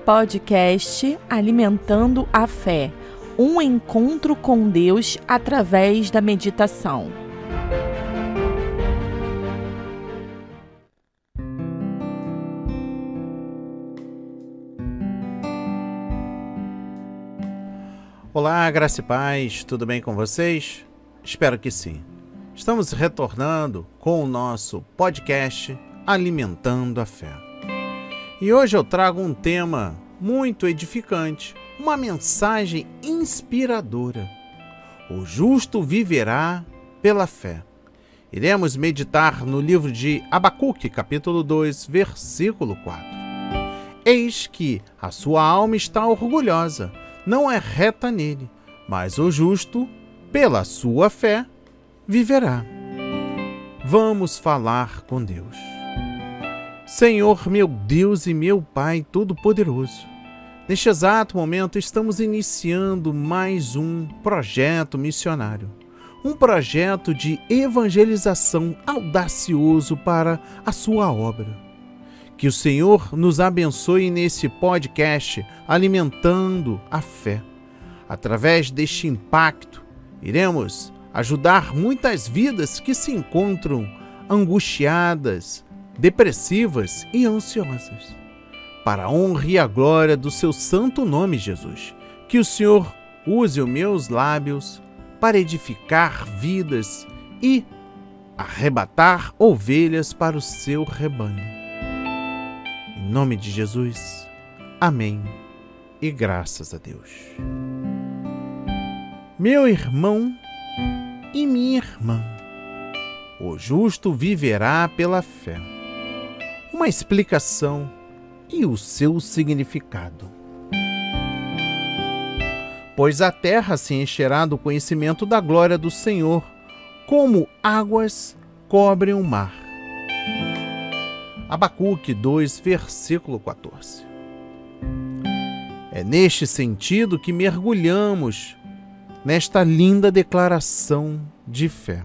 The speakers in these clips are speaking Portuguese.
Podcast Alimentando a Fé, um encontro com Deus através da meditação. Olá, graça e paz, tudo bem com vocês? Espero que sim. Estamos retornando com o nosso podcast Alimentando a Fé. E hoje eu trago um tema muito edificante, uma mensagem inspiradora. O justo viverá pela fé. Iremos meditar no livro de Abacuque, capítulo 2, versículo 4. Eis que a sua alma está orgulhosa, não é reta nele, mas o justo, pela sua fé, viverá. Vamos falar com Deus. Senhor, meu Deus e meu Pai Todo-Poderoso, neste exato momento estamos iniciando mais um projeto missionário, um projeto de evangelização audacioso para a sua obra. Que o Senhor nos abençoe nesse podcast Alimentando a Fé. Através deste impacto, iremos ajudar muitas vidas que se encontram angustiadas, depressivas e ansiosas. Para a honra e a glória do seu santo nome, Jesus, que o Senhor use os meus lábios para edificar vidas e arrebatar ovelhas para o seu rebanho. Em nome de Jesus, amém e graças a Deus. Meu irmão e minha irmã, o justo viverá pela fé. Uma explicação e o seu significado. Pois a terra se encherá do conhecimento da glória do Senhor, como águas cobrem o mar. Abacuque 2, versículo 14. É neste sentido que mergulhamos nesta linda declaração de fé.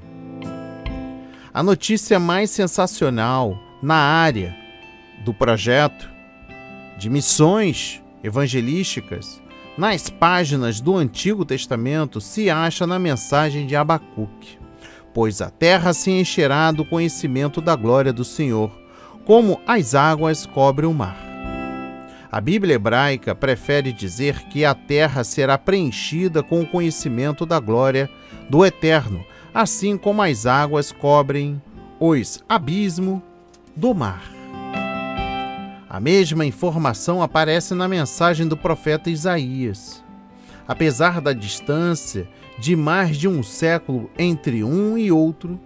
A notícia mais sensacional na área do projeto de missões evangelísticas nas páginas do Antigo Testamento se acha na mensagem de Abacuque. Pois a terra se encherá do conhecimento da glória do Senhor, como as águas cobrem o mar. A Bíblia hebraica prefere dizer que a terra será preenchida com o conhecimento da glória do Eterno, assim como as águas cobrem os abismos do mar. A mesma informação aparece na mensagem do profeta Isaías. Apesar da distância de mais de um século entre um e outro,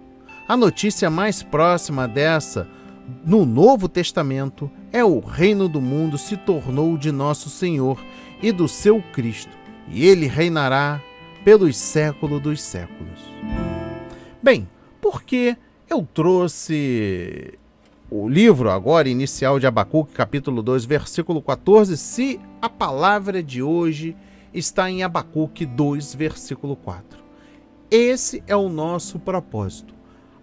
a notícia mais próxima dessa no Novo Testamento é o reino do mundo se tornou de nosso Senhor e do seu Cristo, e ele reinará pelos séculos dos séculos. Bem, por que eu trouxe o livro agora inicial de Abacuque, capítulo 2, versículo 14, se a palavra de hoje está em Abacuque 2, versículo 4? Esse é o nosso propósito.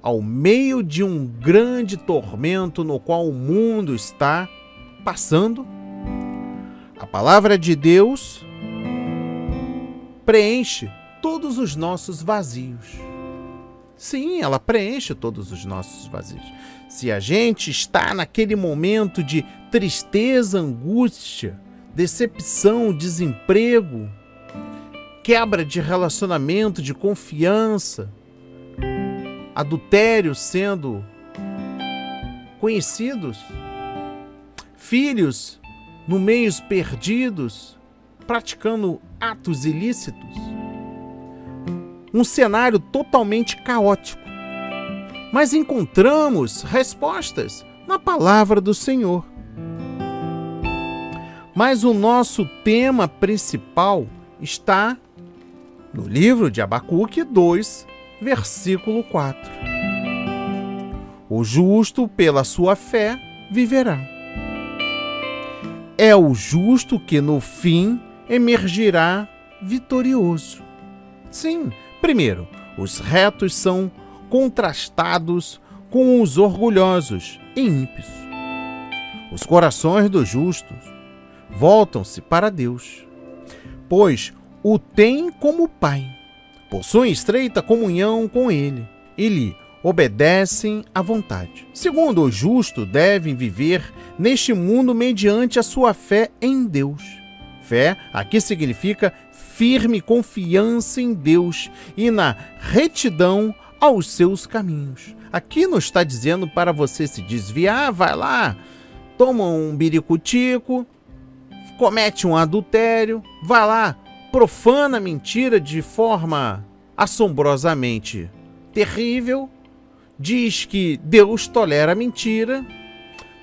Ao meio de um grande tormento no qual o mundo está passando, a palavra de Deus preenche todos os nossos vazios. Sim, ela preenche todos os nossos vazios. Se a gente está naquele momento de tristeza, angústia, decepção, desemprego, quebra de relacionamento, de confiança, adultério sendo conhecidos, filhos no meios perdidos, praticando atos ilícitos, um cenário totalmente caótico. Mas encontramos respostas na palavra do Senhor. Mas o nosso tema principal está no livro de Abacuque 2, versículo 4. O justo, pela sua fé, viverá. É o justo que, no fim, emergirá vitorioso. Sim, primeiro, os retos são contrastados com os orgulhosos e ímpios. Os corações dos justos voltam-se para Deus, pois o têm como Pai, possuem estreita comunhão com Ele e lhe obedecem à vontade. Segundo, os justos devem viver neste mundo mediante a sua fé em Deus. Fé aqui significa firme confiança em Deus e na retidão aos seus caminhos. Aqui não está dizendo para você se desviar, vai lá, toma um biricutico, comete um adultério, vai lá, profana a mentira de forma assombrosamente terrível, diz que Deus tolera a mentira,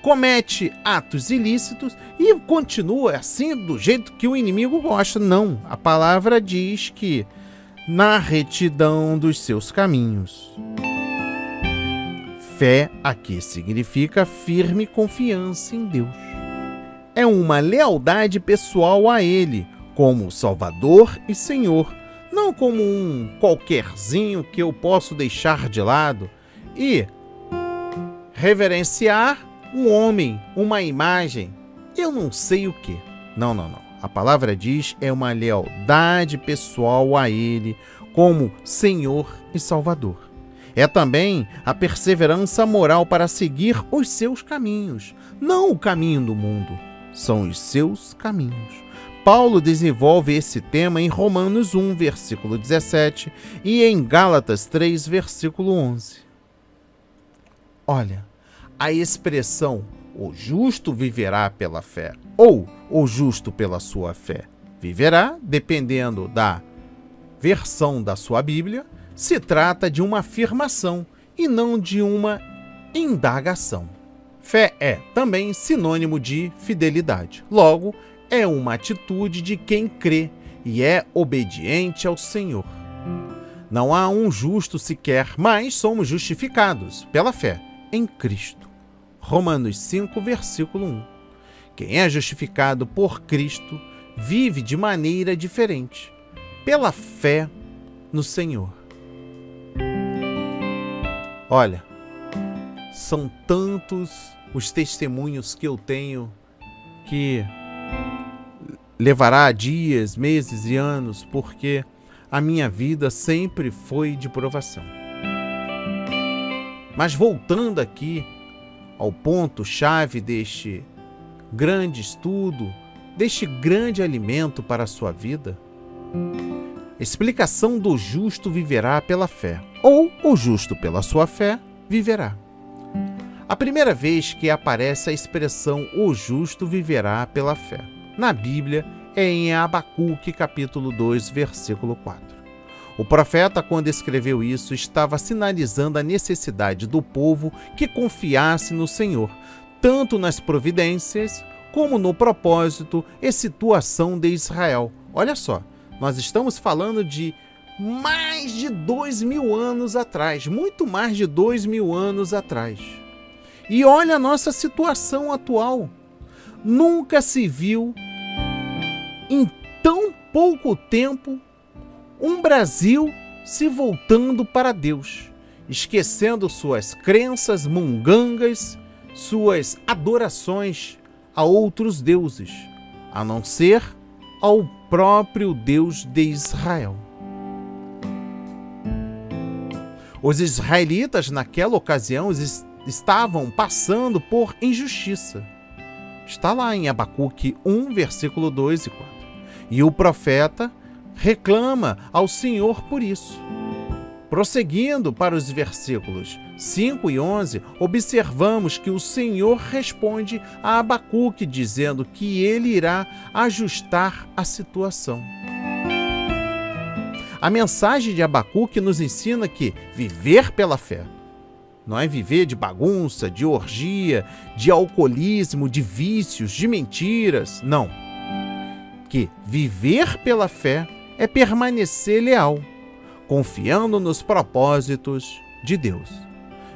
comete atos ilícitos e continua assim do jeito que o inimigo gosta. Não, a palavra diz que na retidão dos seus caminhos. Fé aqui significa firme confiança em Deus. É uma lealdade pessoal a Ele, como Salvador e Senhor, não como um qualquerzinho que eu posso deixar de lado e reverenciar um homem, uma imagem, eu não sei o que. Não. A palavra diz é uma lealdade pessoal a Ele como Senhor e Salvador. É também a perseverança moral para seguir os seus caminhos, não o caminho do mundo, são os seus caminhos. Paulo desenvolve esse tema em Romanos 1, versículo 17 e em Gálatas 3, versículo 11. Olha, a expressão o justo viverá pela fé ou o justo pela sua fé viverá, dependendo da versão da sua Bíblia, se trata de uma afirmação e não de uma indagação. Fé é também sinônimo de fidelidade. Logo, é uma atitude de quem crê e é obediente ao Senhor. Não há um justo sequer, mas somos justificados pela fé em Cristo. Romanos 5, versículo 1. Quem é justificado por Cristo vive de maneira diferente, pela fé no Senhor. Olha, são tantos os testemunhos que eu tenho que levará dias, meses e anos, porque a minha vida sempre foi de provação. Mas voltando aqui ao ponto-chave deste grande estudo, deste grande alimento para a sua vida, explicação do justo viverá pela fé, ou o justo pela sua fé viverá. A primeira vez que aparece a expressão o justo viverá pela fé na Bíblia é em Abacuque, capítulo 2, versículo 4. O profeta, quando escreveu isso, estava sinalizando a necessidade do povo que confiasse no Senhor, tanto nas providências como no propósito e situação de Israel. Olha só, nós estamos falando de mais de 2.000 anos atrás, muito mais de 2.000 anos atrás. E olha a nossa situação atual. Nunca se viu em tão pouco tempo um Brasil se voltando para Deus, esquecendo suas crenças mungangas, suas adorações a outros deuses, a não ser ao próprio Deus de Israel. Os israelitas naquela ocasião estavam passando por injustiça. Está lá em Abacuque 1, versículo 2 e 4. E o profeta reclama ao Senhor por isso. Prosseguindo para os versículos 5 e 11, observamos que o Senhor responde a Abacuque dizendo que ele irá ajustar a situação. A mensagem de Abacuque nos ensina que viver pela fé não é viver de bagunça, de orgia, de alcoolismo, de vícios, de mentiras. Não. Que viver pela fé é permanecer leal, confiando nos propósitos de Deus,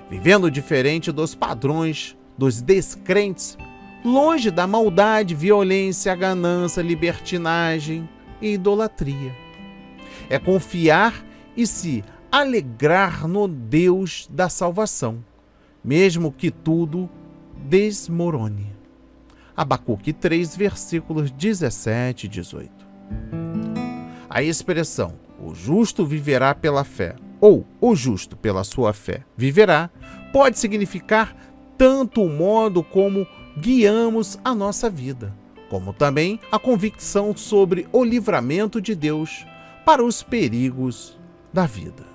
vivendo diferente dos padrões dos descrentes, longe da maldade, violência, ganância, libertinagem e idolatria. É confiar e se alegrar no Deus da salvação, mesmo que tudo desmorone. Abacuque 3, versículos 17 e 18. A expressão "o justo viverá pela fé" ou "o justo pela sua fé viverá" pode significar tanto o modo como guiamos a nossa vida, como também a convicção sobre o livramento de Deus para os perigos da vida.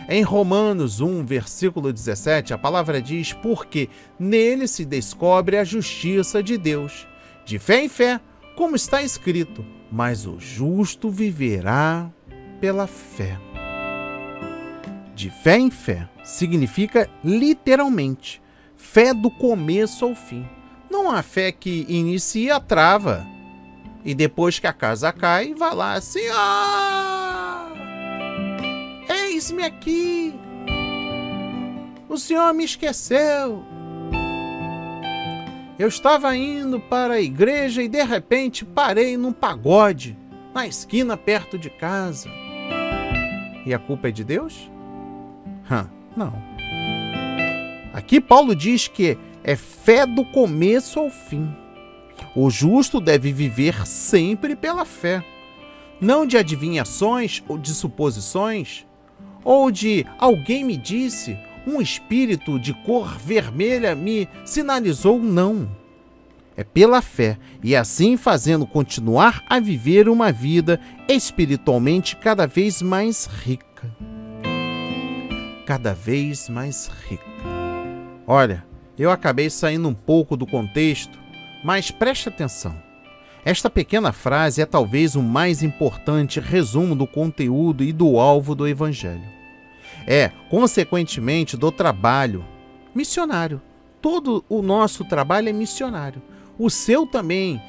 Em Romanos 1, versículo 17, a palavra diz: "Porque nele se descobre a justiça de Deus, de fé em fé, como está escrito, mas o justo viverá pela fé." De fé em fé significa literalmente fé do começo ao fim. Não a fé que inicia, trava, e depois que a casa cai, vai lá assim: eis-me aqui, o Senhor me esqueceu. Eu estava indo para a igreja e de repente parei num pagode, na esquina perto de casa. E a culpa é de Deus? Não. Aqui Paulo diz que é fé do começo ao fim. O justo deve viver sempre pela fé, não de adivinhações ou de suposições, ou de "alguém me disse, um espírito de cor vermelha me sinalizou", não. É pela fé, e assim fazendo continuar a viver uma vida espiritualmente cada vez mais rica. Cada vez mais rica. Olha, eu acabei saindo um pouco do contexto, mas preste atenção. Esta pequena frase é talvez o mais importante resumo do conteúdo e do alvo do Evangelho. É, consequentemente, do trabalho missionário. Todo o nosso trabalho é missionário. O seu também,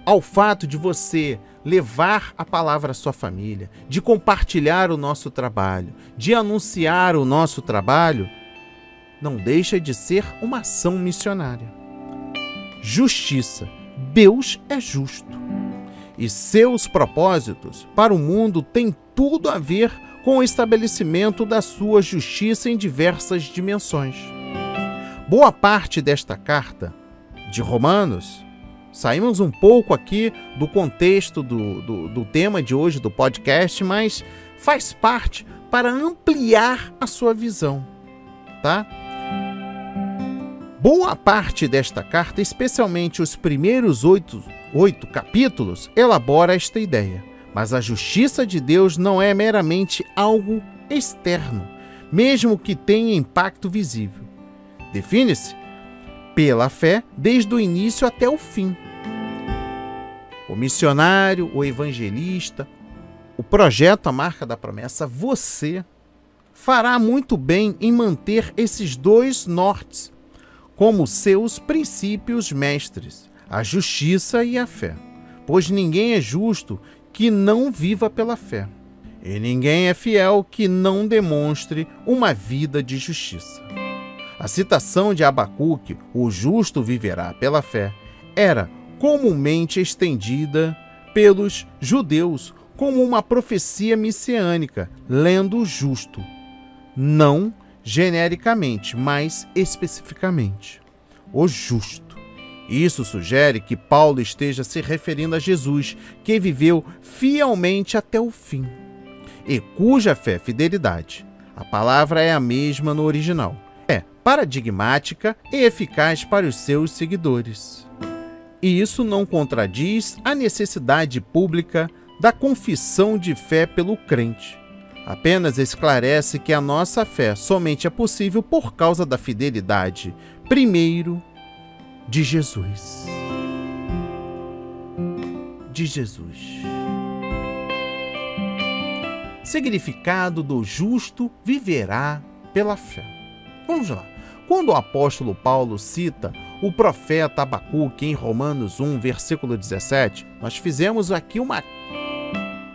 ao fato de você levar a palavra à sua família, de compartilhar o nosso trabalho, de anunciar o nosso trabalho, não deixa de ser uma ação missionária. Justiça. Deus é justo. E seus propósitos para o mundo têm tudo a ver com o estabelecimento da sua justiça em diversas dimensões. Boa parte desta carta de Romanos, saímos um pouco aqui do contexto do tema de hoje do podcast, mas faz parte para ampliar a sua visão, tá? Boa parte desta carta, especialmente os primeiros oito capítulos, elabora esta ideia. Mas a justiça de Deus não é meramente algo externo, mesmo que tenha impacto visível. Define-se pela fé desde o início até o fim. O missionário, o evangelista, o projeto A Marca da Promessa, você fará muito bem em manter esses dois nortes como seus princípios mestres, a justiça e a fé. Pois ninguém é justo que não viva pela fé, e ninguém é fiel que não demonstre uma vida de justiça. A citação de Abacuque, "o justo viverá pela fé", era comumente estendida pelos judeus como uma profecia messiânica, lendo o justo, não genericamente, mas especificamente, o justo. Isso sugere que Paulo esteja se referindo a Jesus, que viveu fielmente até o fim, e cuja fé, fidelidade, a palavra é a mesma no original, é paradigmática e eficaz para os seus seguidores. E isso não contradiz a necessidade pública da confissão de fé pelo crente. Apenas esclarece que a nossa fé somente é possível por causa da fidelidade, primeiro, de Jesus. De Jesus. Significado do justo viverá pela fé. Vamos lá. Quando o apóstolo Paulo cita o profeta Abacuque em Romanos 1, versículo 17, nós fizemos aqui uma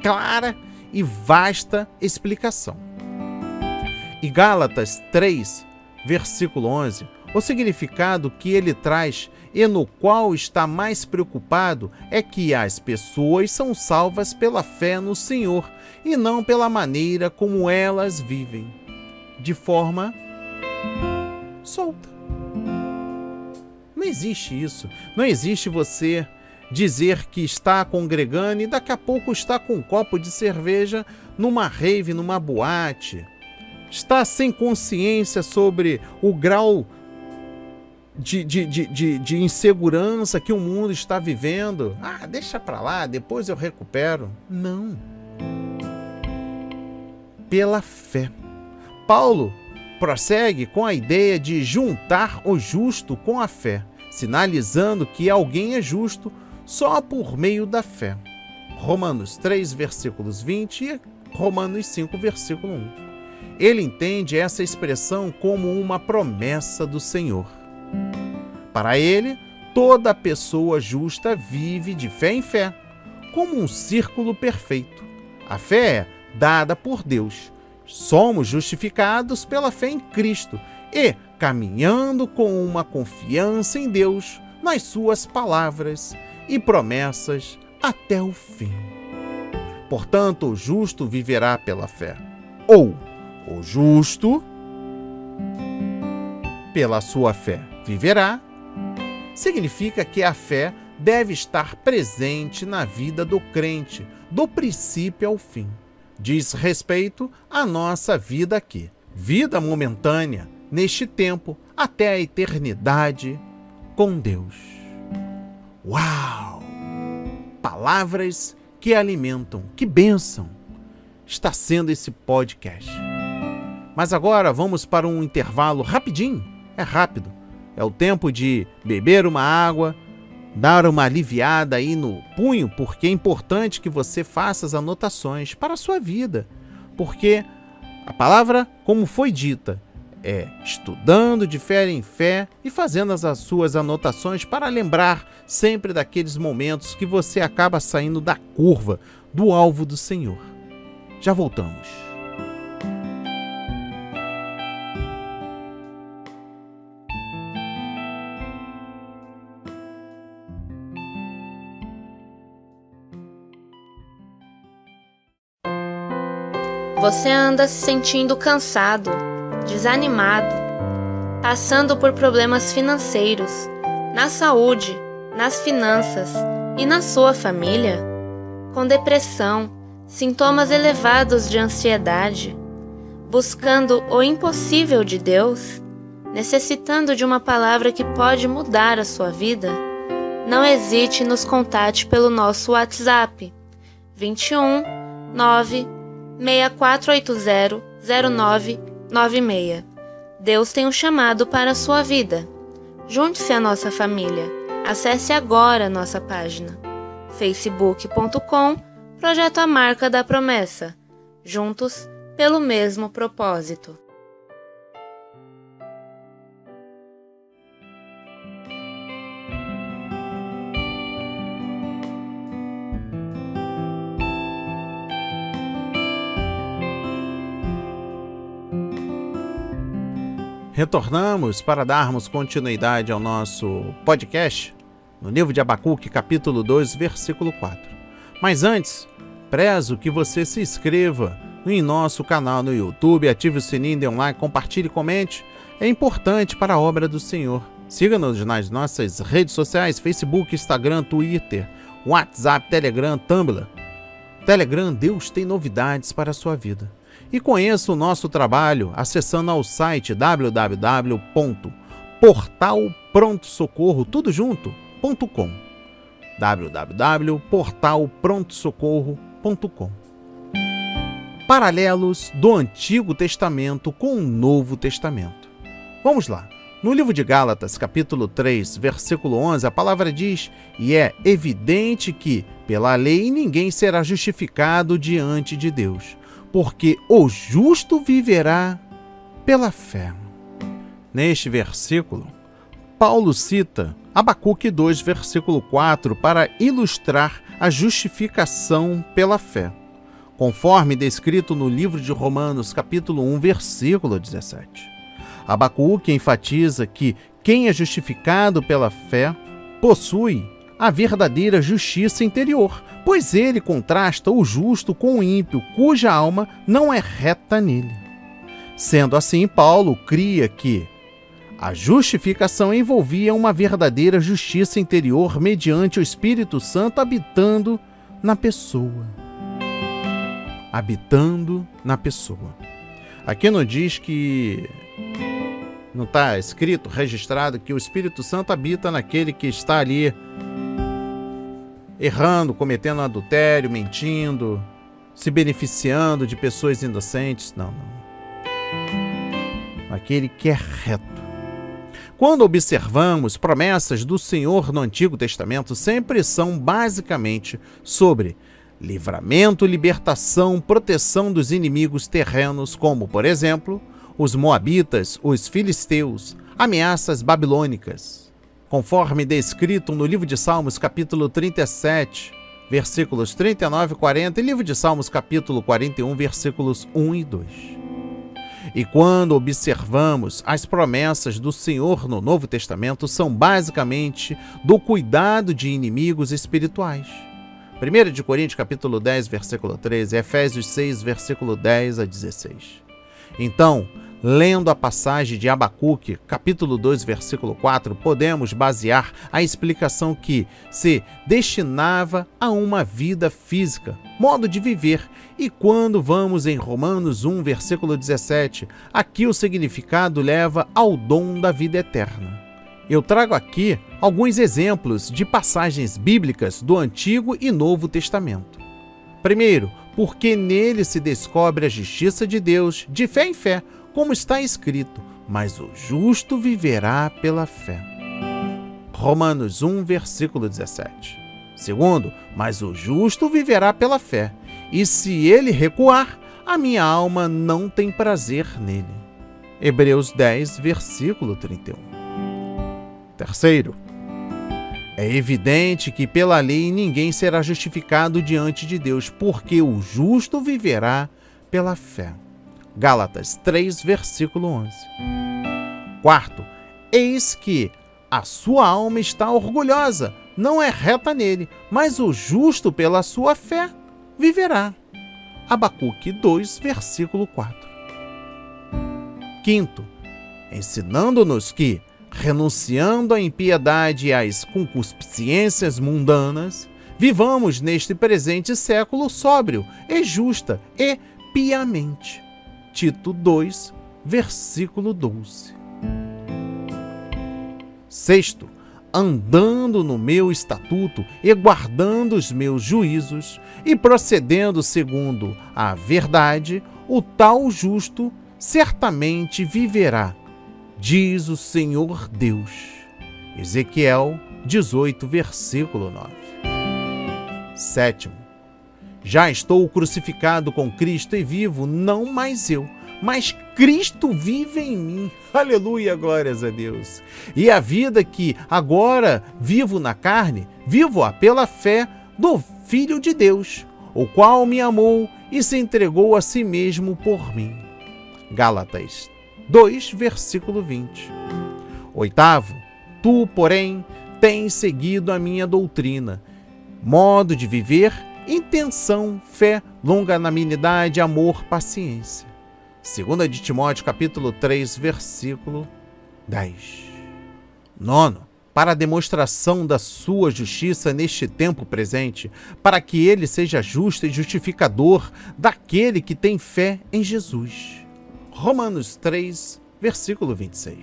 clara e vasta explicação. E Gálatas 3, versículo 11, o significado que ele traz e no qual está mais preocupado é que as pessoas são salvas pela fé no Senhor e não pela maneira como elas vivem, de forma solta. Não existe isso. Não existe você dizer que está congregando e daqui a pouco está com um copo de cerveja numa rave, numa boate. Está sem consciência sobre o grau de insegurança que o mundo está vivendo. Ah, deixa pra lá, depois eu recupero. Não. Pela fé. Paulo prossegue com a ideia de juntar o justo com a fé, sinalizando que alguém é justo só por meio da fé. Romanos 3, versículos 20 e Romanos 5, versículo 1. Ele entende essa expressão como uma promessa do Senhor. Para ele, toda pessoa justa vive de fé em fé, como um círculo perfeito. A fé é dada por Deus. Somos justificados pela fé em Cristo e caminhando com uma confiança em Deus, nas suas palavras e promessas até o fim. Portanto, o justo viverá pela fé. Ou o justo, pela sua fé, viverá, significa que a fé deve estar presente na vida do crente, do princípio ao fim. Diz respeito à nossa vida aqui, vida momentânea, neste tempo, até a eternidade com Deus. Uau! Palavras que alimentam, que bênção está sendo esse podcast. Mas agora vamos para um intervalo rapidinho, é rápido. É o tempo de beber uma água, dar uma aliviada aí no punho, porque é importante que você faça as anotações para a sua vida. Porque a palavra, como foi dita, é estudando de fé em fé e fazendo as suas anotações para lembrar sempre daqueles momentos que você acaba saindo da curva, do alvo do Senhor. Já voltamos. Você anda se sentindo cansado, desanimado, passando por problemas financeiros, na saúde, nas finanças e na sua família? Com depressão, sintomas elevados de ansiedade, buscando o impossível de Deus, necessitando de uma palavra que pode mudar a sua vida? Não hesite e nos contate pelo nosso WhatsApp 21 9 6480 0996. Deus tem um chamado para a sua vida. Junte-se à nossa família. Acesse agora a nossa página facebook.com Projeto A Marca da Promessa. Juntos pelo mesmo propósito. Retornamos para darmos continuidade ao nosso podcast no livro de Abacuque, capítulo 2, versículo 4. Mas antes, prezo que você se inscreva em nosso canal no YouTube, ative o sininho, dê um like, compartilhe e comente. É importante para a obra do Senhor. Siga-nos nas nossas redes sociais, Facebook, Instagram, Twitter, WhatsApp, Telegram, Tumblr. Telegram, Deus tem novidades para a sua vida. E conheça o nosso trabalho acessando ao site www.portalprontosocorro.com www.portalprontosocorro.com. Paralelos do Antigo Testamento com o Novo Testamento. Vamos lá. No livro de Gálatas, capítulo 3, versículo 11, a palavra diz: "E é evidente que, pela lei, ninguém será justificado diante de Deus, porque o justo viverá pela fé." Neste versículo, Paulo cita Abacuque 2, versículo 4, para ilustrar a justificação pela fé, conforme descrito no livro de Romanos, capítulo 1, versículo 17. Abacuque enfatiza que quem é justificado pela fé possui a verdadeira justiça interior, pois ele contrasta o justo com o ímpio, cuja alma não é reta nele. Sendo assim, Paulo cria que A justificação envolvia uma verdadeira justiça interior mediante o Espírito Santo habitando na pessoa. Habitando na pessoa. Aqui não diz que... Não está escrito, registrado, que o Espírito Santo habita naquele que está ali errando, cometendo adultério, mentindo, se beneficiando de pessoas inocentes. Não. Aquele que é reto. Quando observamos promessas do Senhor no Antigo Testamento, sempre são basicamente sobre livramento, libertação, proteção dos inimigos terrenos, como, por exemplo, os moabitas, os filisteus, ameaças babilônicas. Conforme descrito no livro de Salmos, capítulo 37, versículos 39 e 40, e livro de Salmos, capítulo 41, versículos 1 e 2. E quando observamos as promessas do Senhor no Novo Testamento, são basicamente do cuidado de inimigos espirituais. 1 Coríntios, capítulo 10, versículo 13, Efésios 6, versículo 10 a 16. Então, lendo a passagem de Abacuque, capítulo 2, versículo 4, podemos basear a explicação que se destinava a uma vida física, modo de viver. E quando vamos em Romanos 1, versículo 17, aqui o significado leva ao dom da vida eterna. Eu trago aqui alguns exemplos de passagens bíblicas do Antigo e Novo Testamento. Primeiro, porque nele se descobre a justiça de Deus, de fé em fé, como está escrito, mas o justo viverá pela fé. Romanos 1, versículo 17. Segundo, mas o justo viverá pela fé, e se ele recuar, a minha alma não tem prazer nele. Hebreus 10, versículo 31. Terceiro, é evidente que pela lei ninguém será justificado diante de Deus, porque o justo viverá pela fé. Gálatas 3, versículo 11. Quarto, eis que a sua alma está orgulhosa, não é reta nele, mas o justo pela sua fé viverá. Abacuque 2, versículo 4. Quinto, ensinando-nos que, renunciando à impiedade e às concupiscências mundanas, vivamos neste presente século sóbrio e justa e piamente. Tito 2, versículo 12. Sexto, andando no meu estatuto e guardando os meus juízos e procedendo segundo a verdade, o tal justo certamente viverá, diz o Senhor Deus. Ezequiel 18, versículo 9. Sétimo, já estou crucificado com Cristo e vivo, não mais eu, mas Cristo vive em mim. Aleluia, glórias a Deus. E a vida que agora vivo na carne, vivo-a pela fé do Filho de Deus, o qual me amou e se entregou a si mesmo por mim. Gálatas 2, versículo 20. Oitavo, tu, porém, tens seguido a minha doutrina, modo de viver, intenção, fé, longanimidade, amor, paciência. 2 de Timóteo, capítulo 3, versículo 10. Nono, para a demonstração da sua justiça neste tempo presente, para que ele seja justo e justificador daquele que tem fé em Jesus. Romanos 3, versículo 26.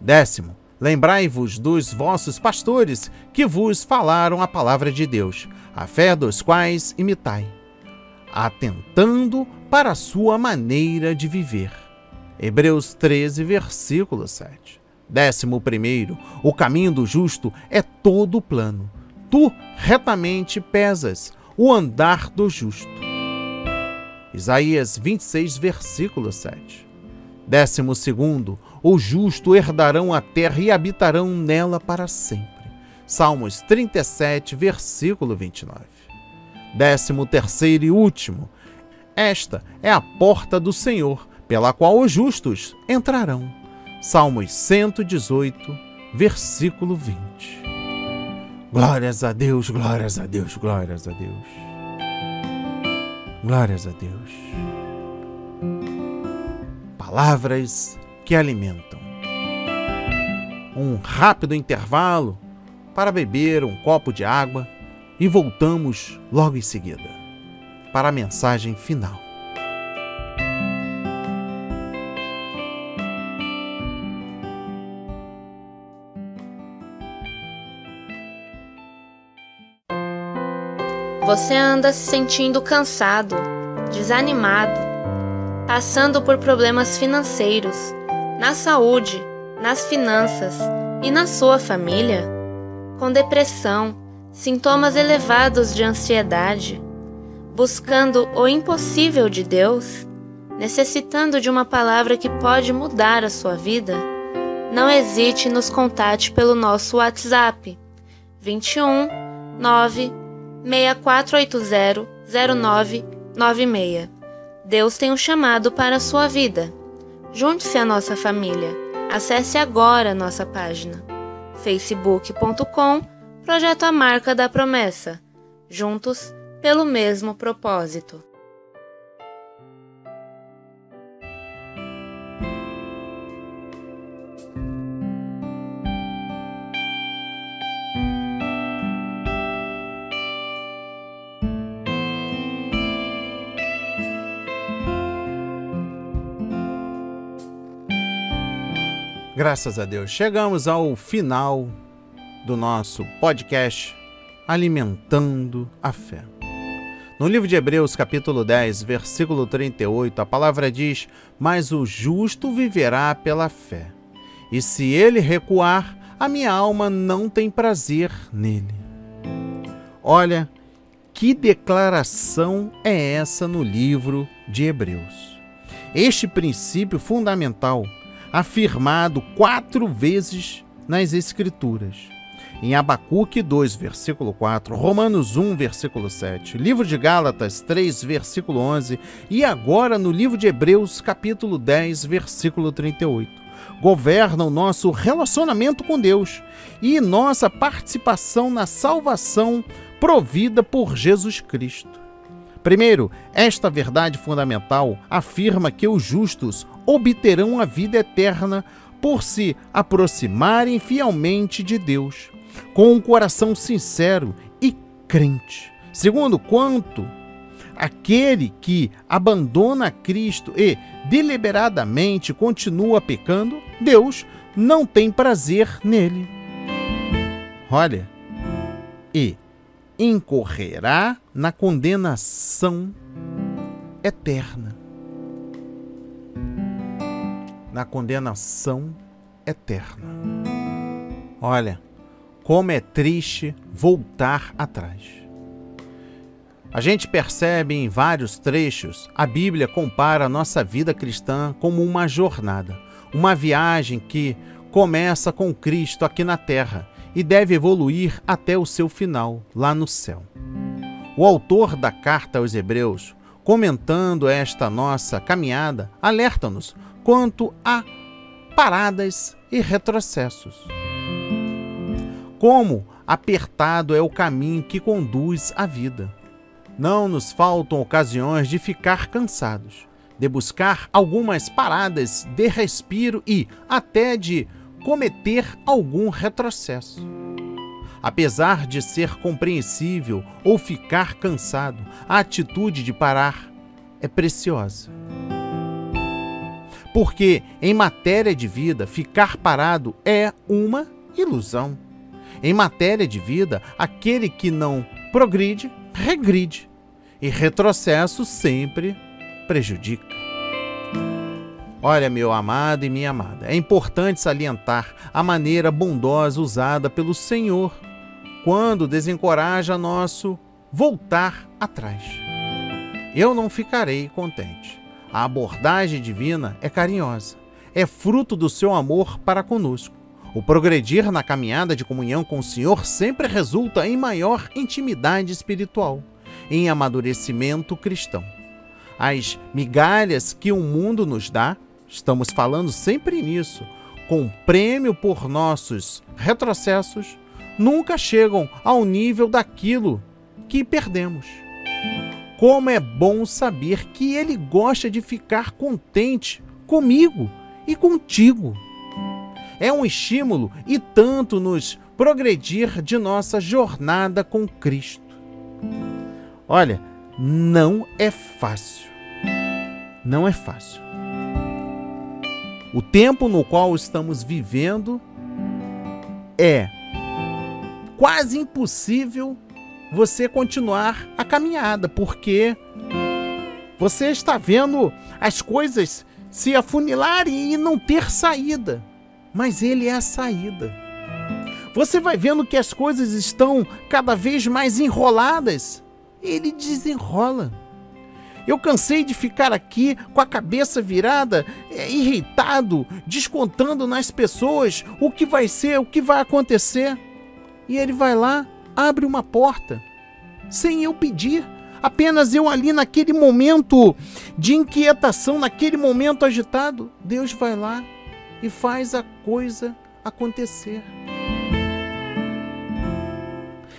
Décimo, lembrai-vos dos vossos pastores que vos falaram a palavra de Deus, a fé dos quais imitai, atentando para a sua maneira de viver. Hebreus 13, versículo 7. 11º, o caminho do justo é todo plano. Tu retamente pesas o andar do justo. Isaías 26, versículo 7. 12º, o justo herdarão a terra e habitarão nela para sempre. Salmos 37, versículo 29. 13º e último, esta é a porta do Senhor, pela qual os justos entrarão. Salmos 118, versículo 20. Glórias a Deus, glórias a Deus, glórias a Deus. Glórias a Deus. Palavras que alimentam. um rápido intervalo para beber um copo de água e voltamos logo em seguida para a mensagem final. Você anda se sentindo cansado, desanimado, passando por problemas financeiros, na saúde, nas finanças e na sua família? Com depressão, sintomas elevados de ansiedade, buscando o impossível de Deus, necessitando de uma palavra que pode mudar a sua vida? Não hesite e nos contate pelo nosso WhatsApp 21 9 6480 0996. Deus tem um chamado para a sua vida. Junte-se à nossa família. Acesse agora a nossa página facebook.com Projeto A Marca da Promessa. Juntos pelo mesmo propósito. Graças a Deus, chegamos ao final do nosso podcast Alimentando a Fé. No livro de Hebreus, capítulo 10, versículo 38, a palavra diz: mas o justo viverá pela fé, e se ele recuar, a minha alma não tem prazer nele. Olha, que declaração é essa no livro de Hebreus? Este princípio fundamental, afirmado 4 vezes nas Escrituras. Em Abacuque 2, versículo 4, Romanos 1, versículo 7, livro de Gálatas 3, versículo 11 e agora no livro de Hebreus, capítulo 10, versículo 38. Governa o nosso relacionamento com Deus e nossa participação na salvação provida por Jesus Cristo. Primeiro, esta verdade fundamental afirma que os justos obterão a vida eterna por se aproximarem fielmente de Deus, com um coração sincero e crente. Segundo, quanto aquele que abandona Cristo e deliberadamente continua pecando, Deus não tem prazer nele. Olha, e incorrerá na condenação eterna. Na condenação eterna. Olha, como é triste voltar atrás. A gente percebe em vários trechos, a Bíblia compara a nossa vida cristã como uma jornada, uma viagem que começa com Cristo aqui na terra e deve evoluir até o seu final, lá no céu. O autor da carta aos Hebreus, comentando esta nossa caminhada, alerta-nos quanto a paradas e retrocessos. Como apertado é o caminho que conduz à vida. Não nos faltam ocasiões de ficar cansados, de buscar algumas paradas de respiro e até de cometer algum retrocesso. Apesar de ser compreensível ou ficar cansado, a atitude de parar é preciosa. Porque, em matéria de vida, ficar parado é uma ilusão. Em matéria de vida, aquele que não progride, regride. E retrocesso sempre prejudica. Olha, meu amado e minha amada, é importante salientar a maneira bondosa usada pelo Senhor quando desencoraja nosso voltar atrás. Eu não ficarei contente. A abordagem divina é carinhosa, é fruto do seu amor para conosco. O progredir na caminhada de comunhão com o Senhor sempre resulta em maior intimidade espiritual, em amadurecimento cristão. As migalhas que o mundo nos dá, estamos falando sempre nisso, com prêmio por nossos retrocessos, nunca chegam ao nível daquilo que perdemos. Como é bom saber que Ele gosta de ficar contente comigo e contigo. é um estímulo e tanto nos progredir de nossa jornada com Cristo. Olha, não é fácil. Não é fácil. O tempo no qual estamos vivendo é quase impossível você continuar a caminhada, porque você está vendo as coisas se afunilarem e não ter saída. Mas Ele é a saída. Você vai vendo que as coisas estão cada vez mais enroladas. Ele desenrola. Eu cansei de ficar aqui com a cabeça virada, irritado, descontando nas pessoas o que vai ser, o que vai acontecer. E Ele vai lá, abre uma porta, sem eu pedir. Apenas eu ali naquele momento de inquietação, naquele momento agitado, Deus vai lá e faz a coisa acontecer.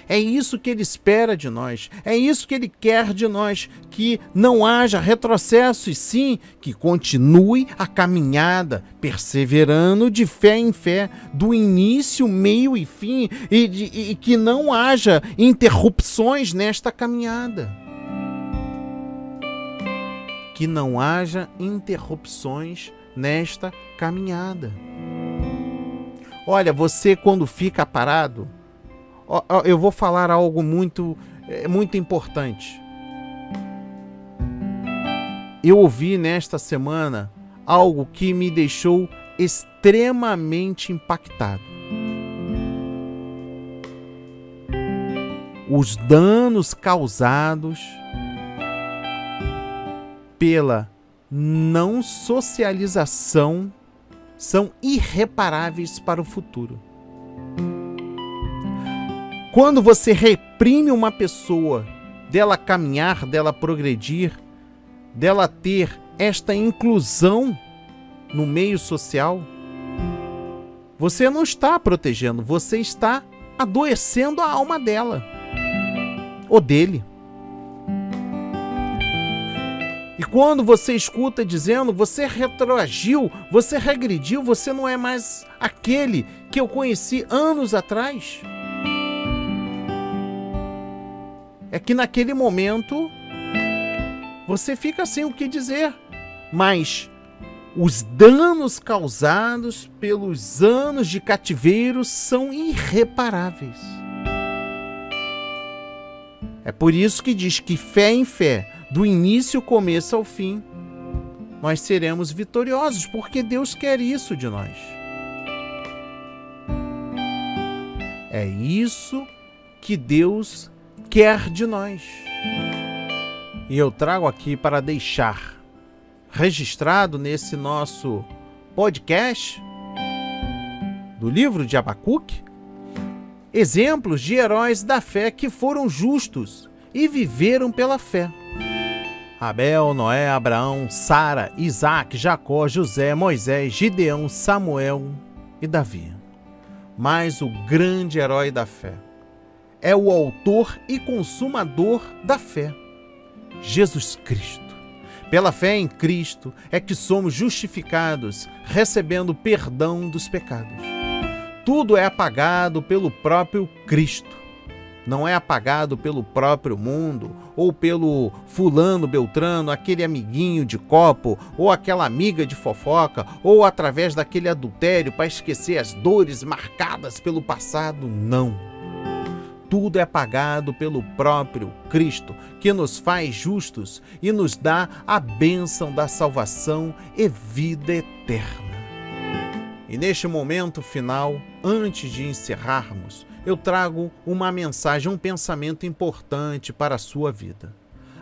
É isso que Ele espera de nós, é isso que Ele quer de nós, que não haja retrocesso e sim que continue a caminhada, perseverando de fé em fé, do início, meio e fim, e que não haja interrupções nesta caminhada. Que não haja interrupções nesta caminhada. Olha, você quando fica parado, eu vou falar algo muito importante. Eu ouvi nesta semana algo que me deixou extremamente impactado. Os danos causados pela não socialização são irreparáveis para o futuro. Quando você reprime uma pessoa dela caminhar, dela progredir, dela ter esta inclusão no meio social, você não está protegendo, você está adoecendo a alma dela ou dele. E quando você escuta dizendo, você retroagiu, você regrediu, você não é mais aquele que eu conheci anos atrás. É que naquele momento você fica sem o que dizer, mas os danos causados pelos anos de cativeiro são irreparáveis. É por isso que diz que fé em fé, do início, começo ao fim, nós seremos vitoriosos, porque Deus quer isso de nós. É isso que Deus quer de nós. E eu trago aqui para deixar registrado nesse nosso podcast do livro de Abacuque exemplos de heróis da fé que foram justos e viveram pela fé. Abel, Noé, Abraão, Sara, Isaac, Jacó, José, Moisés, Gideão, Samuel e Davi. Mas o grande herói da fé é o autor e consumador da fé, Jesus Cristo. Pela fé em Cristo é que somos justificados, recebendo perdão dos pecados. Tudo é apagado pelo próprio Cristo. Não é apagado pelo próprio mundo, ou pelo fulano beltrano, aquele amiguinho de copo, ou aquela amiga de fofoca, ou através daquele adultério para esquecer as dores marcadas pelo passado. Não. Tudo é apagado pelo próprio Cristo, que nos faz justos e nos dá a bênção da salvação e vida eterna. E neste momento final, antes de encerrarmos, eu trago uma mensagem, um pensamento importante para a sua vida.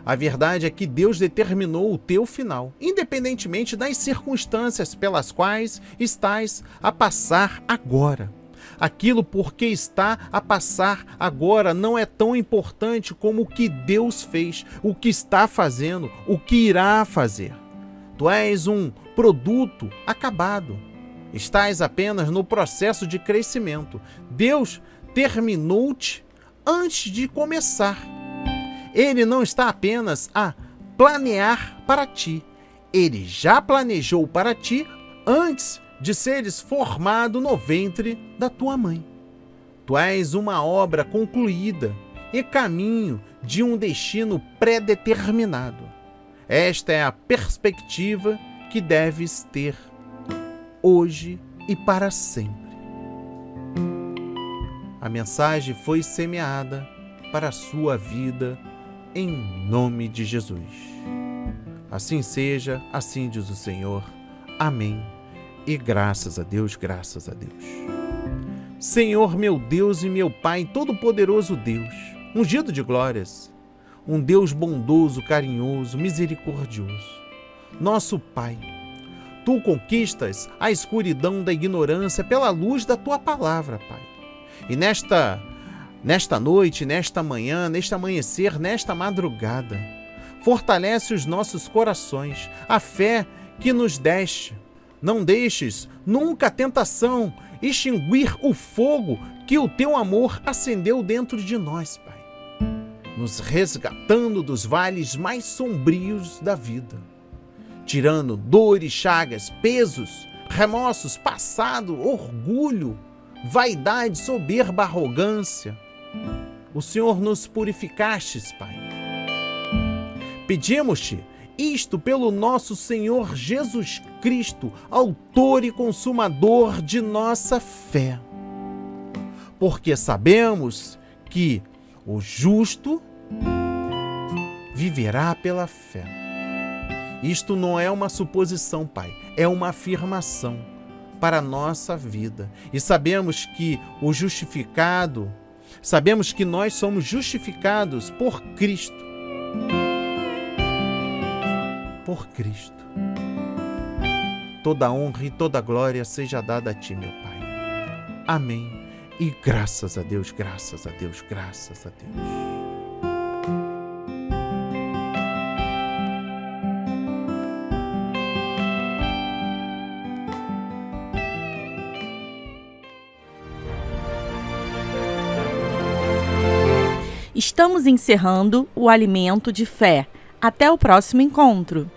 A verdade é que Deus determinou o teu final, independentemente das circunstâncias pelas quais estás a passar agora. Aquilo por que está a passar agora não é tão importante como o que Deus fez, o que está fazendo, o que irá fazer. Tu és um produto acabado. Estás apenas no processo de crescimento. Deus terminou-te antes de começar. Ele não está apenas a planear para ti. Ele já planejou para ti antes de seres formado no ventre da tua mãe. Tu és uma obra concluída e caminho de um destino pré-determinado. Esta é a perspectiva que deves ter hoje e para sempre. A mensagem foi semeada para a sua vida em nome de Jesus. Assim seja, assim diz o Senhor. Amém. E graças a Deus, graças a Deus. Senhor, meu Deus e meu Pai, todo-poderoso Deus, ungido de glórias, um Deus bondoso, carinhoso, misericordioso. Nosso Pai, Tu conquistas a escuridão da ignorância pela luz da Tua palavra, Pai. E nesta noite, nesta manhã, neste amanhecer, nesta madrugada, fortalece os nossos corações, a fé que nos deste. Não deixes nunca a tentação extinguir o fogo que o Teu amor acendeu dentro de nós, Pai, nos resgatando dos vales mais sombrios da vida, tirando dores, chagas, pesos, remorsos, passado, orgulho, vaidade, soberba, arrogância. O Senhor nos purificastes, Pai. Pedimos-te isto pelo nosso Senhor Jesus Cristo, autor e consumador de nossa fé. Porque sabemos que o justo viverá pela fé. Isto não é uma suposição, Pai, é uma afirmação para a nossa vida. E sabemos que o justificado, sabemos que nós somos justificados por Cristo. Por Cristo. Toda honra e toda glória seja dada a Ti, meu Pai. Amém. E graças a Deus, graças a Deus, graças a Deus. Estamos encerrando o Alimento de Fé. Até o próximo encontro.